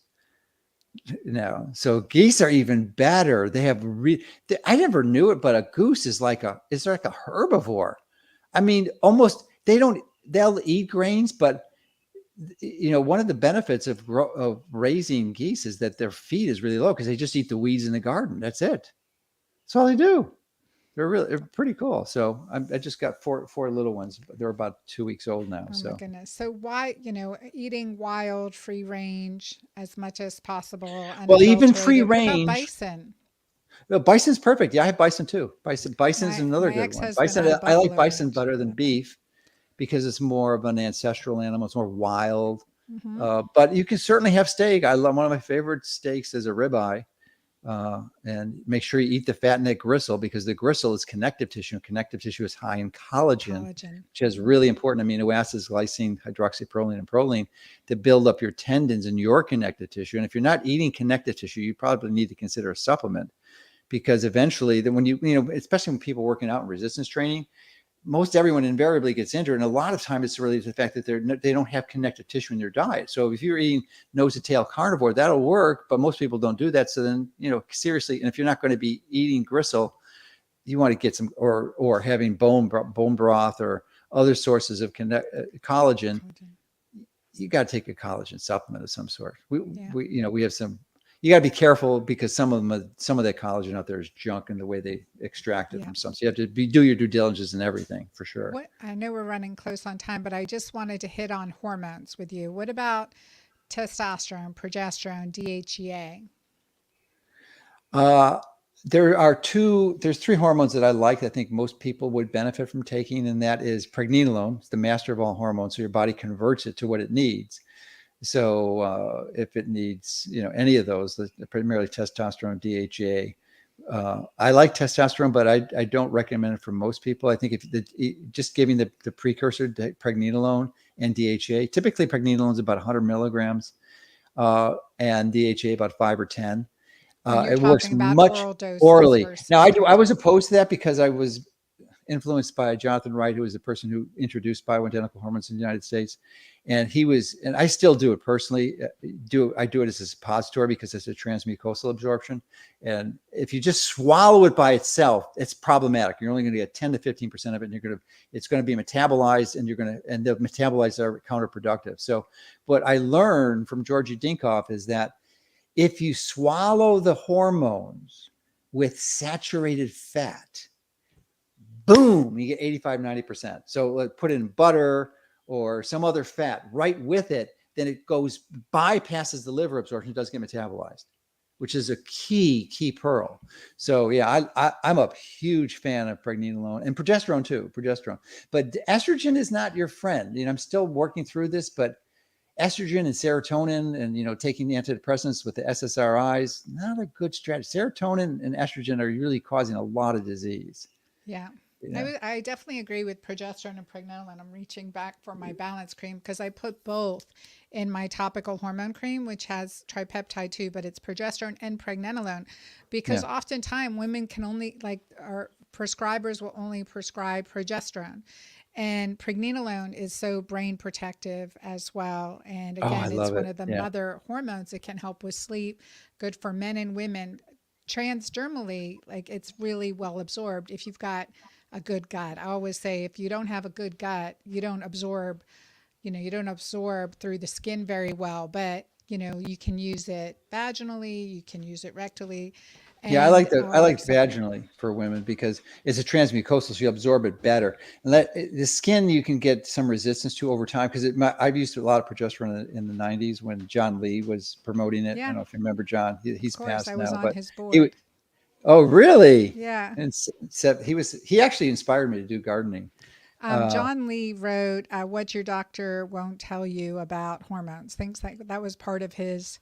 now, so geese are even better. They have I never knew it, but a goose is like a herbivore. I mean, almost they'll eat grains, but one of the benefits of raising geese is that their feed is really low because they just eat the weeds in the garden. That's it. That's all they do. They're pretty cool. So I just got four little ones. They're about 2 weeks old now. Oh my So, goodness. So why, eating wild, free range as much as possible, well, even free unadulterated. What about range. bison? Bison's perfect. Yeah, I have bison too. Bison's another My good one. ex-husband Bison. owned I like buffalo bison ranch. better I than love that. beef because it's more of an ancestral animal. It's more wild. Hmm. But you can certainly have steak. I love, one of my favorite steaks is a ribeye. And make sure you eat the fat in that gristle, because the gristle is connective tissue, and connective tissue is high in collagen, Collagen. which has really important amino acids, glycine, hydroxyproline, and proline, to build up your tendons and your connective tissue. And if you're not eating connective tissue, you probably need to consider a supplement, because eventually, then when especially when people working out in resistance training, most everyone invariably gets injured. And a lot of time it's related to the fact that they don't have connective tissue in their diet. So if you're eating nose to tail carnivore, that'll work, but most people don't do that. So then, seriously, and if you're not going to be eating gristle, you want to get some, or having bone broth or other sources of collagen, you got to take a collagen supplement of some sort. We have some, you got to be careful because some of that collagen out there is junk in the way they extract it from some. So you have to do your due diligence and everything for sure. I know we're running close on time, but I just wanted to hit on hormones with you. What about testosterone, progesterone, DHEA? There's three hormones that I like. I think most people would benefit from taking, and that is pregnenolone. It's the master of all hormones. So your body converts it to what it needs. So if it needs, any of those, primarily testosterone, DHA, I like testosterone, but I don't recommend it for most people. I think just giving the precursor to pregnenolone and DHA, typically pregnenolone is about 100 milligrams, and DHA about 5 or 10. You're It works talking about much oral doses orally. versus Now, I was opposed to that because I was influenced by Jonathan Wright, who was the person who introduced bioidentical hormones in the United States. And and I still do it personally. I do it as a suppository because it's a transmucosal absorption. And if you just swallow it by itself, it's problematic. You're only going to get 10 to 15% of it, and it's going to be metabolized, and the metabolites are counterproductive. So what I learned from Georgie Dinkoff is that if you swallow the hormones with saturated fat, boom, you get 85, 90%. So put in butter or some other fat right with it, then it bypasses the liver absorption, it doesn't get metabolized, which is a key pearl. So yeah, I'm a huge fan of pregnenolone and progesterone too, but estrogen is not your friend. I'm still working through this, but estrogen and serotonin and, taking the antidepressants with the SSRIs, not a good strategy. Serotonin and estrogen are really causing a lot of disease. Yeah. I definitely agree with progesterone and pregnenolone. I'm reaching back for my balance cream because I put both in my topical hormone cream, which has tripeptide too, but it's progesterone and pregnenolone, because oftentimes women can only, our prescribers will only prescribe progesterone. And pregnenolone is so brain protective as well. And I again, it's love one it. of the Yeah. mother hormones that can help with sleep, good for men and women. Transdermally, it's really well absorbed if you've got a good gut. I always say if you don't have a good gut, you don't absorb through the skin very well, but you can use it vaginally, you can use it rectally, Yeah, and I or like separate. vaginally for women because it's a transmucosal, so you absorb it better. And the skin you can get some resistance to over time because I've used a lot of progesterone in the '90s when John Lee was promoting it. I Yeah, don't know if you remember John. of He's course, I passed was now, on but his he. board. Oh, really? Yeah. And he actually inspired me to do gardening. Uh, John Lee wrote "What Your Doctor Won't Tell You About Hormones." Things like that was part of his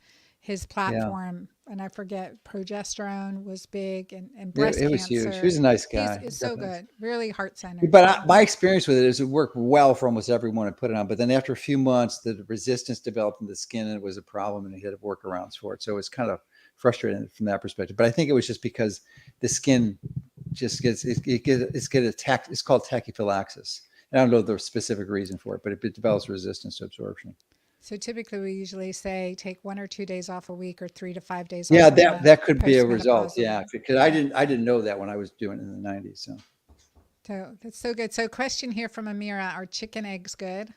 yeah, platform, and I forget progesterone was big, and breast it was huge. He cancer. was a nice He's guy, is so definitely. good, really heart centered. But So my experience with it is it worked well for almost everyone I put it on. But then after a few months, the resistance developed in the skin and it was a problem, and he had workarounds for it. So it's kind of frustrating from that perspective. But I think it was just because the skin just gets attacked. It's called tachyphylaxis. And I don't know the specific reason for it, but it develops resistance to absorption. so typically we usually say take 1 or 2 days off a week or 3 to 5 days Yeah, off a that month that could be a result. Yeah, postmenopausally. because Yeah. I didn't know that when I was doing it in the '90s. So So that's so good. So question here from Amira, are chicken eggs good?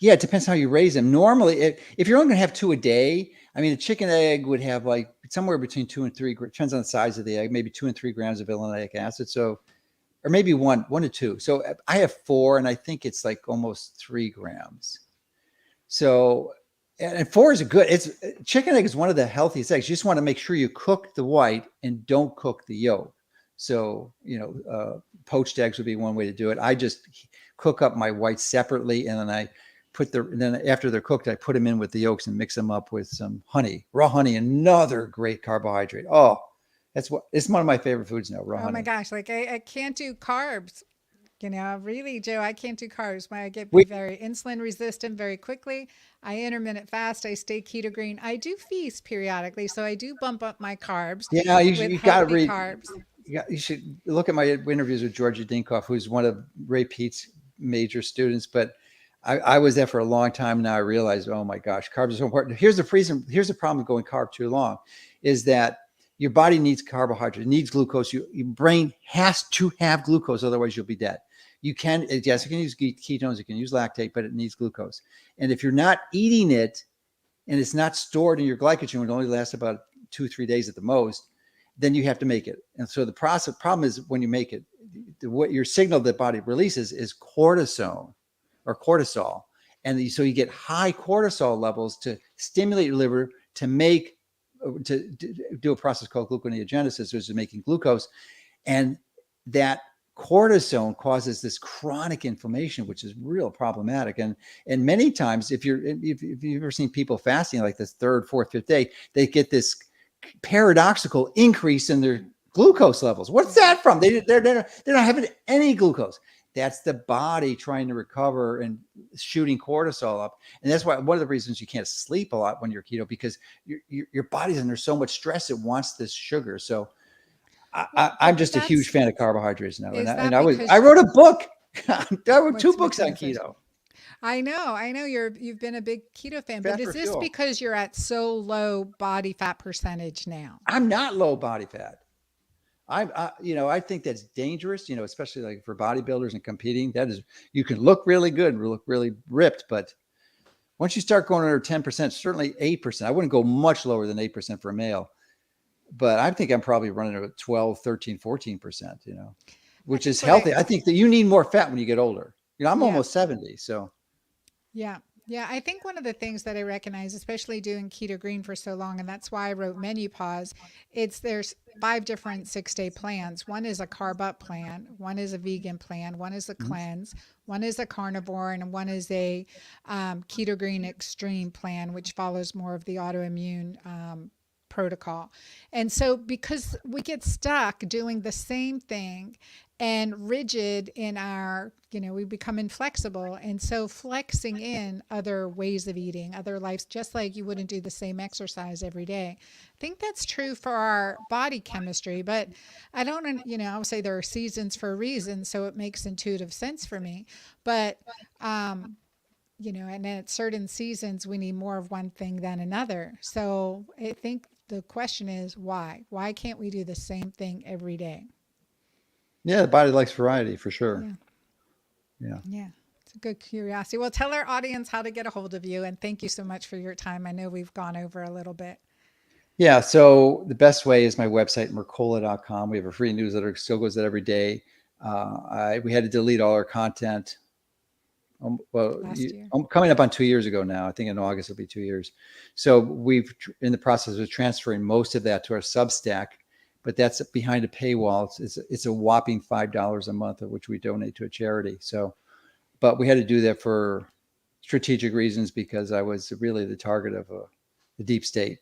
yeah, it depends how you raise them. Normally, if you're only going to have two a day, I mean, a chicken egg would have like somewhere between 2 and 3. Depends on the size of the egg, maybe 2 and 3 grams of linoleic acid. So, or maybe one to two. So I have 4, and I think it's like almost 3 grams. So, and 4 is a good. It's chicken egg is one of the healthiest eggs. You just want to make sure you cook the white and don't cook the yolk. So, poached eggs would be one way to do it. I just cook up my whites separately, and then then after they're cooked, I put them in with the yolks and mix them up with some honey, raw honey, another great carbohydrate. Oh, it's one of my favorite foods now, raw Oh my honey. gosh, I can't do carbs. Really, Joe, I can't do carbs. I get We, be very insulin resistant very quickly. I intermittent fast. I stay keto green. I do feast periodically, so I do bump up my carbs yeah, with you got to healthy read. carbs. you should look at my interviews with Georgia Dinkoff, who's one of Ray Pete's major students. But I was there for a long time. Now I realized, oh my gosh, carbs are so important. Here's the reason. Here's the problem with going carb too long, is that your body needs carbohydrate, it needs glucose. Your brain has to have glucose, otherwise you'll be dead. You can, yes, you can use ketones, you can use lactate, but it needs glucose. And if you're not eating it, and it's not stored in your glycogen, it only lasts about 2-3 days at the most, then you have to make it. And so the problem is when you make it, what your signal that body releases is cortisone or cortisol. And so you get high cortisol levels to stimulate your liver to make, to do a process called gluconeogenesis, which is making glucose. And that cortisone causes this chronic inflammation, which is real problematic. And many times, if you've ever seen people fasting like this third, fourth, fifth day, they get this paradoxical increase in their glucose levels. What's that from? They're not having any glucose. That's the body trying to recover and shooting cortisol up. And that's why one of the reasons you can't sleep a lot when you're keto, because your body's under so much stress, it wants this sugar. So I'm just a huge fan of carbohydrates now. I wrote a book. I wrote 2 books on keto. I know you've been a big keto fan, but Fat is for this fuel. because you're at so low body fat percentage now? I'm not low body fat. I think that's dangerous, especially like for bodybuilders and competing. That is, you can look really good and look really ripped, but once you start going under 10%, certainly 8%, I wouldn't go much lower than 8% for a male, but I think I'm probably running at 12, 13, 14%, which is healthy. I think that you need more fat when you get older. I'm almost 70. So yeah. Yeah, I think one of the things that I recognize, especially doing keto green for so long, and that's why I wrote Menopause, there's 5 different 6-day plans. One is a carb up plan, one is a vegan plan, one is a cleanse, one is a carnivore, and one is a keto green extreme plan, which follows more of the autoimmune protocol. And so because we get stuck doing the same thing and rigid in our, we become inflexible. And so flexing in other ways of eating, other lives, just like you wouldn't do the same exercise every day. I think that's true for our body chemistry, but I don't, I would say there are seasons for a reason. So it makes intuitive sense for me. But, and at certain seasons, we need more of one thing than another. So I think the question is why? Why can't we do the same thing every day? yeah, the body likes variety for sure. Yeah. It's a good curiosity. Well, tell our audience how to get a hold of you. And thank you so much for your time. I know we've gone over a little bit. Yeah. So the best way is my website, Mercola.com. We have a free newsletter, still goes out every day. We had to delete all our content. Last year. Coming up on 2 years ago now. I think in August it'll be 2 years. So we've in the process of transferring most of that to our Substack, but that's behind a paywall. It's a whopping $5 a month, of which we donate to a charity. So, but we had to do that for strategic reasons because I was really the target of the deep state,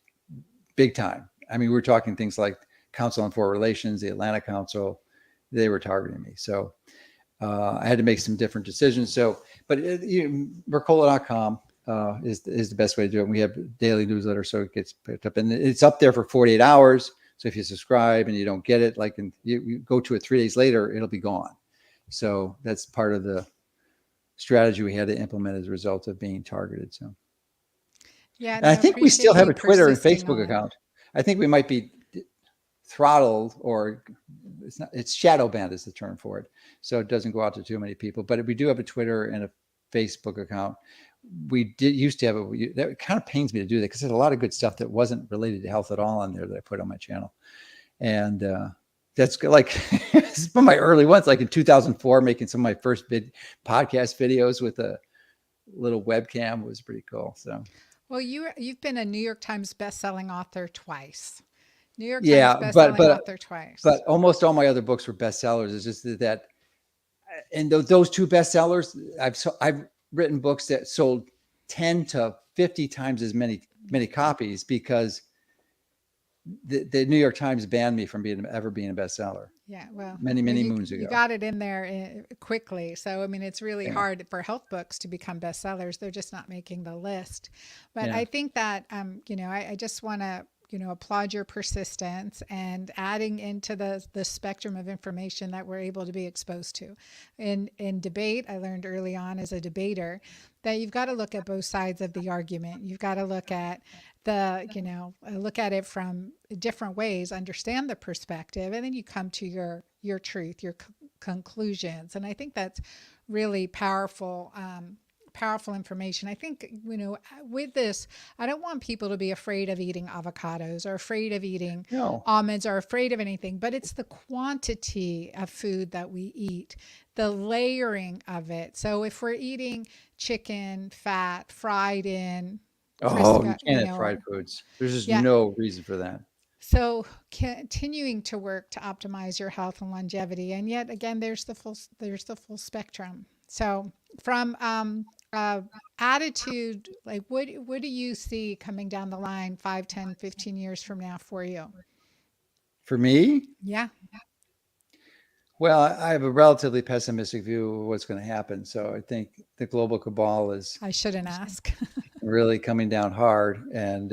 big time. I mean, we're talking things like Council on Foreign Relations, the Atlanta Council. They were targeting me. So I had to make some different decisions. So, but Mercola.com is the best way to do it. We have daily newsletter, so it gets picked up, and it's up there for 48 hours. So if you subscribe and you don't get it, you go to it 3 days later, it'll be gone. So that's part of the strategy we had to implement as a result of being targeted. So, yeah, and I think we still have a Twitter and Facebook account. I think we might be throttled, or it's shadow banned is the term for it. So it doesn't go out to too many people, but we do have a Twitter and a Facebook account. We used to have that kind of pains me to do that because there's a lot of good stuff that wasn't related to health at all on there that I put on my channel. And that's like from my early ones, like in 2004, making some of my first podcast videos with a little webcam was pretty cool. So, well, you've been a New York Times bestselling author twice. New York yeah, Times bestselling author twice. But almost all my other books were bestsellers. It's just that, and those 2 bestsellers, I've written books that sold 10 to 50 times as many copies because the New York Times banned me from ever being a bestseller. Yeah, well, many moons ago. You got it in there quickly. So, I mean, it's really hard for health books to become bestsellers. They're just not making the list. But I think that, I just want to applaud your persistence and adding into the spectrum of information that we're able to be exposed to. In debate, I learned early on as a debater that you've got to look at both sides of the argument. You've got to look at look at it from different ways, understand the perspective, and then you come to your truth, your conclusions. And I think that's really powerful. Powerful information. I think, with this, I don't want people to be afraid of eating avocados or afraid of eating No. almonds or afraid of anything, but it's the quantity of food that we eat, the layering of it. So if we're eating chicken, fat, fried in, Oh, you Crisco, can't have fried foods. There's just yeah. no reason for that. So continuing to work to optimize your health and longevity, and yet again, there's the full spectrum. So from attitude, like what do you see coming down the line 5, 10, 15 years from now for you? For me, Yeah, well, I have a relatively pessimistic view of what's going to happen. So I think the global cabal is I shouldn't ask. really coming down hard, and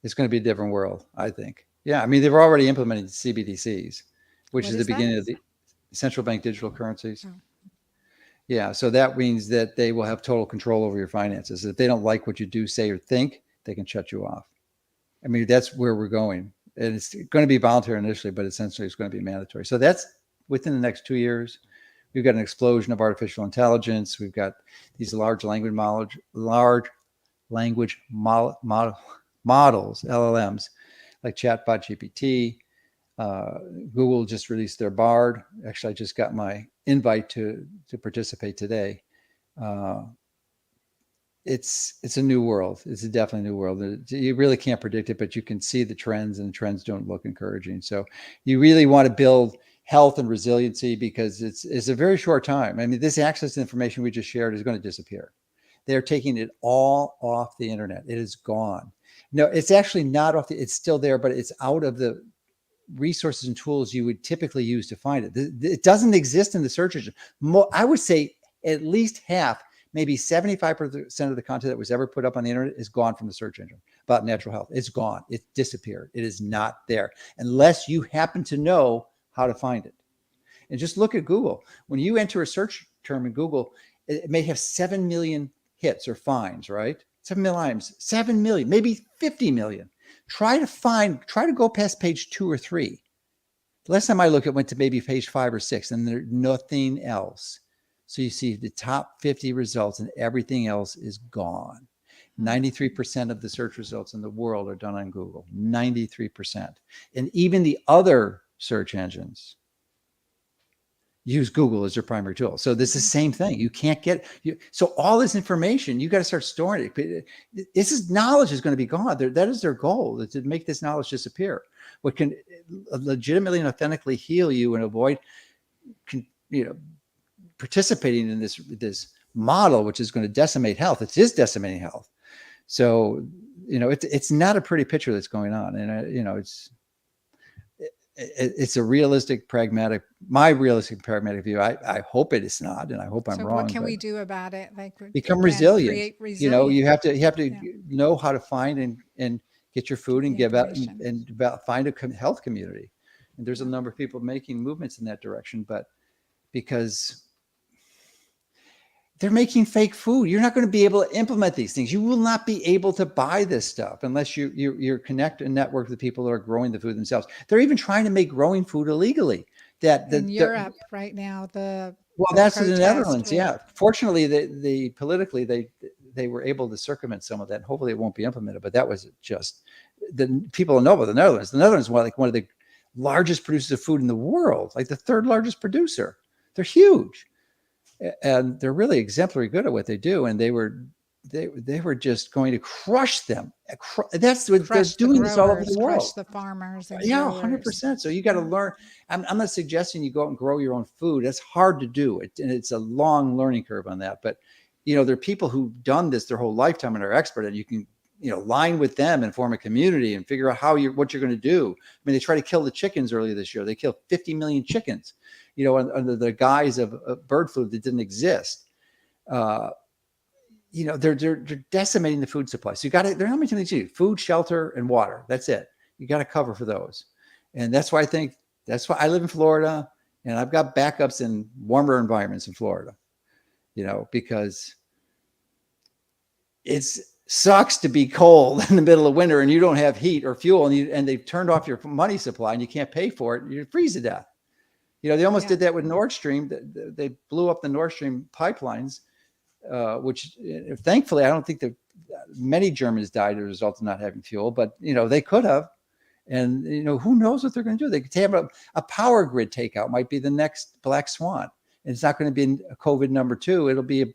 it's going to be a different world, I think. Yeah, I mean, they've already implemented CBDCs, which What is the is that? beginning of the central bank digital currencies. Oh, Yeah, so that means that they will have total control over your finances. If they don't like what you do, say, or think, they can shut you off. I mean, that's where we're going. And it's going to be voluntary initially, but essentially it's going to be mandatory. So that's within the next 2 years. We've got an explosion of artificial intelligence. We've got these large language models, LLMs, like Chatbot GPT. Google just released their Bard. Actually, I just got my invite to participate today. It's a new world. It's a definitely new world. You really can't predict it, but you can see the trends, and the trends don't look encouraging. So you really want to build health and resiliency, because it's a very short time. I mean, this access to information we just shared is going to disappear. They're taking it all off the internet. It is gone. No, it's actually not off it's still there, but it's out of the resources and tools you would typically use to find it. It doesn't exist in the search engine. I would say at least half, maybe 75% of the content that was ever put up on the internet is gone from the search engine about natural health. It's gone. It disappeared. It is not there unless you happen to know how to find it. And just look at Google. When you enter a search term in Google, it may have 7 million hits or finds, right? 7 million, 7 million, maybe 50 million. Try to go past page 2 or 3. The last time I looked, it went to maybe page 5 or 6, and there's nothing else. So you see the top 50 results, and everything else is gone. 93% of the search results in the world are done on Google. 93%. And even the other search engines use Google as their primary tool. So this is the same thing. You can't get so all this information, you got to start storing it. Knowledge is going to be gone. That is their goal, to make this knowledge disappear. What can legitimately and authentically heal you and avoid, participating in this model, which is going to decimate health. It is decimating health. So, it's not a pretty picture that's going on. And, it's a realistic, pragmatic view. I hope it is not, and I hope I'm so wrong. what can we do about it? Like, become again, resilient. create resilience. You have to know how to find and get your food and give out and find a health community. And there's a number of people making movements in that direction, but because they're making fake food, you're not going to be able to implement these things. You will not be able to buy this stuff unless you're connect and network with the people that are growing the food themselves. They're even trying to make growing food illegally. In Europe right now, that's in the Netherlands. Yeah, fortunately, they politically they were able to circumvent some of that. Hopefully, it won't be implemented. But that was just the people know about the Netherlands. The Netherlands is one of the largest producers of food in the world, like the third largest producer. They're huge. And they're really exemplary good at what they do. And they were just going to crush them. That's what they're doing this all over the world. Crush the farmers. And yeah, 100%. So you got to learn. I'm not suggesting you go out and grow your own food. That's hard to do. And it's a long learning curve on that. But, there are people who've done this their whole lifetime and are expert, and you can, line with them and form a community and figure out what you're going to do. I mean, they tried to kill the chickens earlier this year. They killed 50 million chickens, under the guise of bird flu that didn't exist. they're decimating the food supply. So there are how many things you do? Food, shelter, and water. That's it. You got to cover for those. And that's why I live in Florida and I've got backups in warmer environments in Florida, because it sucks to be cold in the middle of winter and you don't have heat or fuel and they've turned off your money supply and you can't pay for it. You freeze to death. They almost did that with Nord Stream. They blew up the Nord Stream pipelines, which thankfully, I don't think that many Germans died as a result of not having fuel, but they could have. And who knows what they're going to do? They could have a power grid takeout might be the next black swan. And it's not going to be a COVID number 2. It'll be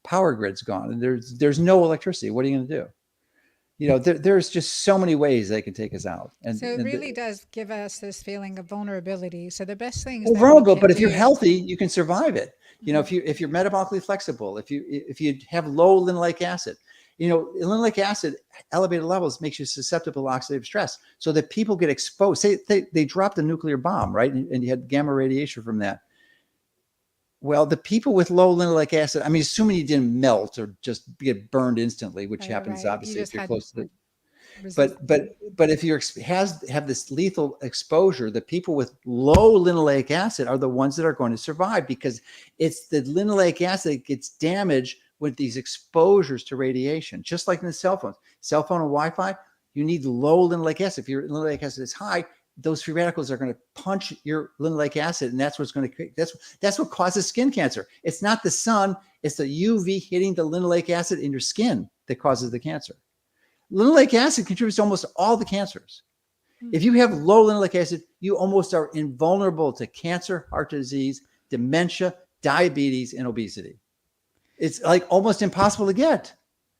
power grid's gone and there's no electricity. What are you going to do? There's just so many ways they can take us out. And So it really does give us this feeling of vulnerability. So the best things that we vulnerable, can but if you're do. healthy, you can survive it. If you're metabolically flexible, if you have low linoleic acid, linoleic acid elevated levels makes you susceptible to oxidative stress. So that people get exposed. Say they dropped a nuclear bomb, right? And you had gamma radiation from that. Well, the people with low linoleic acid, I mean, assuming you didn't melt or just get burned instantly, which happens obviously if you're close to the. But if you have this lethal exposure, the people with low linoleic acid are the ones that are going to survive because it's the linoleic acid that gets damaged with these exposures to radiation, just like in the cell phone and Wi-Fi. You need low linoleic acid. If your linoleic acid is high, those free radicals are going to punch your linoleic acid, and that's what's going to create. That's what causes skin cancer. It's not the sun; it's the UV hitting the linoleic acid in your skin that causes the cancer. Linoleic acid contributes to almost all the cancers. If you have low linoleic acid, you almost are invulnerable to cancer, heart disease, dementia, diabetes, and obesity. It's like almost impossible to get.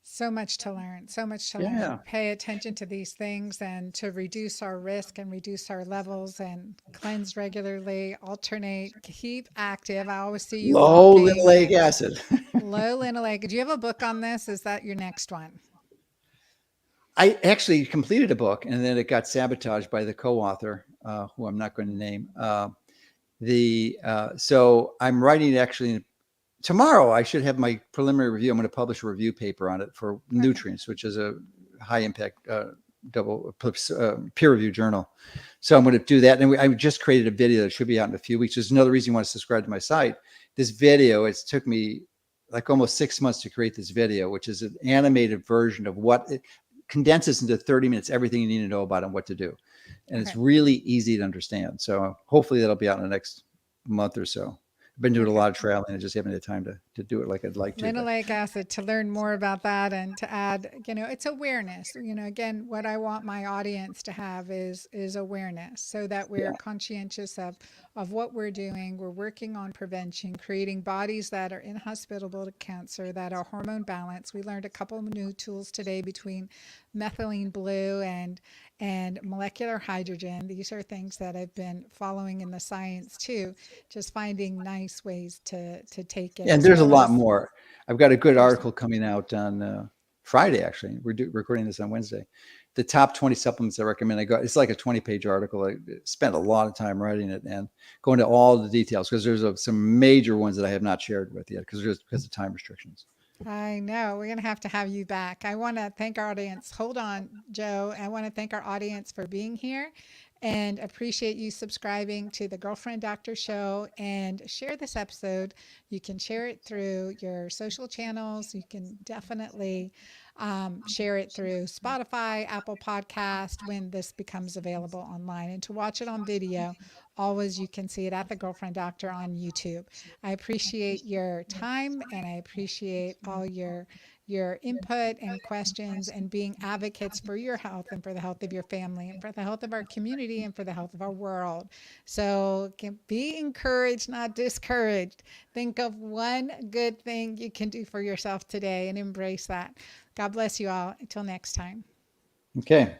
So much to learn, so much to learn. Pay attention to these things and to reduce our risk and reduce our levels and cleanse regularly, alternate, keep active. I always see you low walking. Linoleic acid. Low linoleic. Do you have a book on this? Is that your next one? I actually completed a book and then it got sabotaged by the co-author, who I'm not going to name. So I'm writing actually tomorrow. I should have my preliminary review. I'm going to publish a review paper on it for Nutrients, which is a high impact double peer review journal. So I'm going to do that. And I just created a video that should be out in a few weeks. There's another reason you want to subscribe to my site. This video, it's took me like almost 6 months to create this video, which is an animated version of what it condenses into 30 minutes, everything you need to know about and what to do. And it's really easy to understand. So hopefully that'll be out in the next month or so. I've been doing a lot of traveling and just haven't had time to do it like I'd like to. Linoleic acid, to learn more about that and to add, it's awareness. Again, what I want my audience to have is awareness so that we're conscientious of what we're doing. We're working on prevention, creating bodies that are inhospitable to cancer, that are hormone balanced. We learned a couple of new tools today between methylene blue and molecular hydrogen. These are things that I've been following in the science too, just finding nice ways to take it. And there's a lot more. I've got a good article coming out on Friday, actually. We're recording this on Wednesday. The top 20 supplements I recommend. It's like a 20-page article. I spent a lot of time writing it and going to all the details because there's some major ones that I have not shared with yet because of time restrictions. I know. We're going to have you back. I want to thank our audience. Hold on, Joe. I want to thank our audience for being here and appreciate you subscribing to the Girlfriend Doctor Show and share this episode. You can share it through your social channels. You can definitely share it through Spotify, Apple Podcast when this becomes available online. And to watch it on video, always you can see it at the Girlfriend Doctor on YouTube. I appreciate your time and I appreciate all your input and questions and being advocates for your health and for the health of your family and for the health of our community and for the health of our world. So be encouraged, not discouraged. Think of one good thing you can do for yourself today and embrace that. God bless you all. Until next time. Okay.